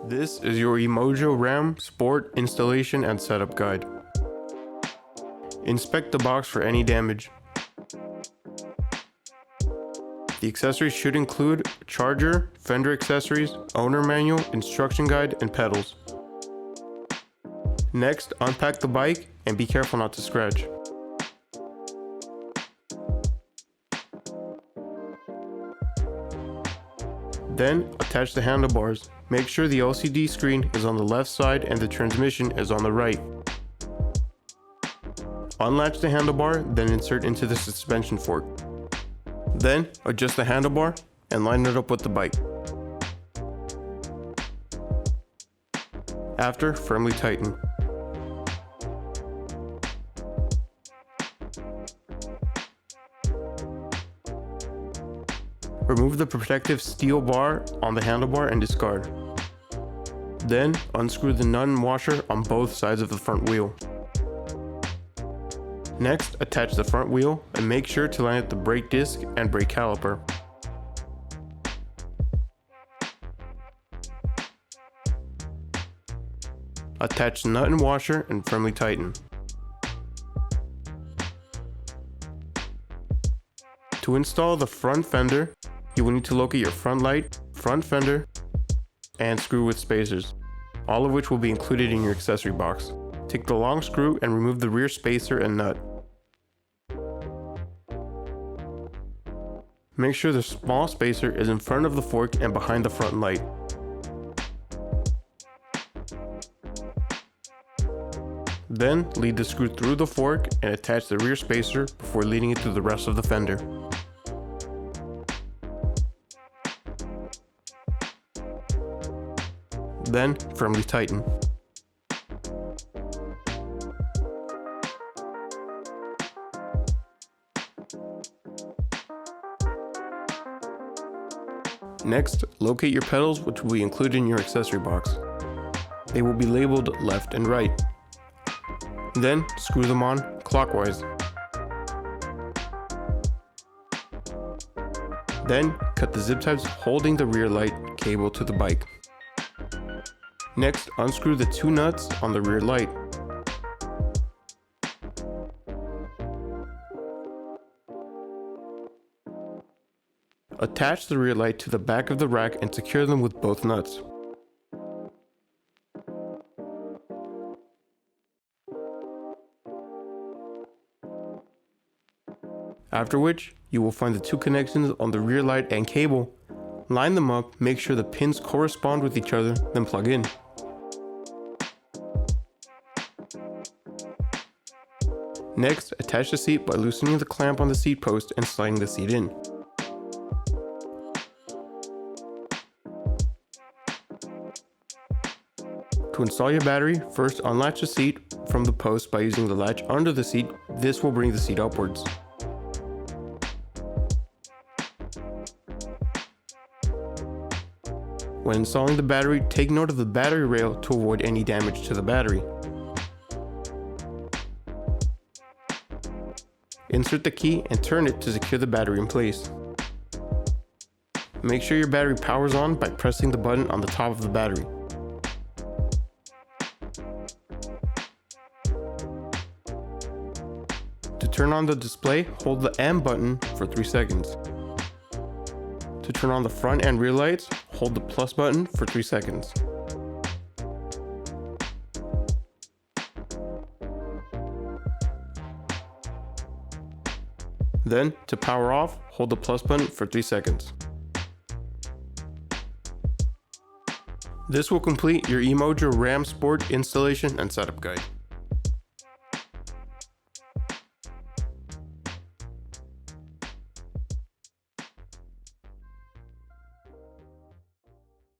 This is your E-MOJO RAM Sport installation and setup guide. Inspect the box for any damage. The accessories should include charger, fender accessories, owner manual, instruction guide, and pedals. Next, unpack the bike and be careful not to scratch. Then, attach the handlebars. Make sure the LCD screen is on the left side and the transmission is on the right. Unlatch the handlebar, then insert into the suspension fork. Then, adjust the handlebar and line it up with the bike. After, firmly tighten. Remove the protective steel bar on the handlebar and discard. Then, unscrew the nut and washer on both sides of the front wheel. Next, attach the front wheel and make sure to line up the brake disc and brake caliper. Attach the nut and washer and firmly tighten. To install the front fender, you will need to locate your front light, front fender, and screw with spacers, all of which will be included in your accessory box. Take the long screw and remove the rear spacer and nut. Make sure the small spacer is in front of the fork and behind the front light. Then, lead the screw through the fork and attach the rear spacer before leading it to the rest of the fender. Then, firmly tighten. Next, locate your pedals, which will be included in your accessory box. They will be labeled left and right. Then, screw them on clockwise. Then, cut the zip ties holding the rear light cable to the bike. Next, unscrew the two nuts on the rear light. Attach the rear light to the back of the rack and secure them with both nuts. After which, you will find the two connections on the rear light and cable. Line them up, make sure the pins correspond with each other, then plug in. Next, attach the seat by loosening the clamp on the seat post and sliding the seat in. To install your battery, first unlatch the seat from the post by using the latch under the seat. This will bring the seat upwards. When installing the battery, take note of the battery rail to avoid any damage to the battery. Insert the key and turn it to secure the battery in place. Make sure your battery powers on by pressing the button on the top of the battery. To turn on the display, hold the M button for 3 seconds. To turn on the front and rear lights, hold the plus button for 3 seconds. Then, to power off, hold the plus button for 3 seconds. This will complete your E-MOJO RAM Sport installation and setup guide.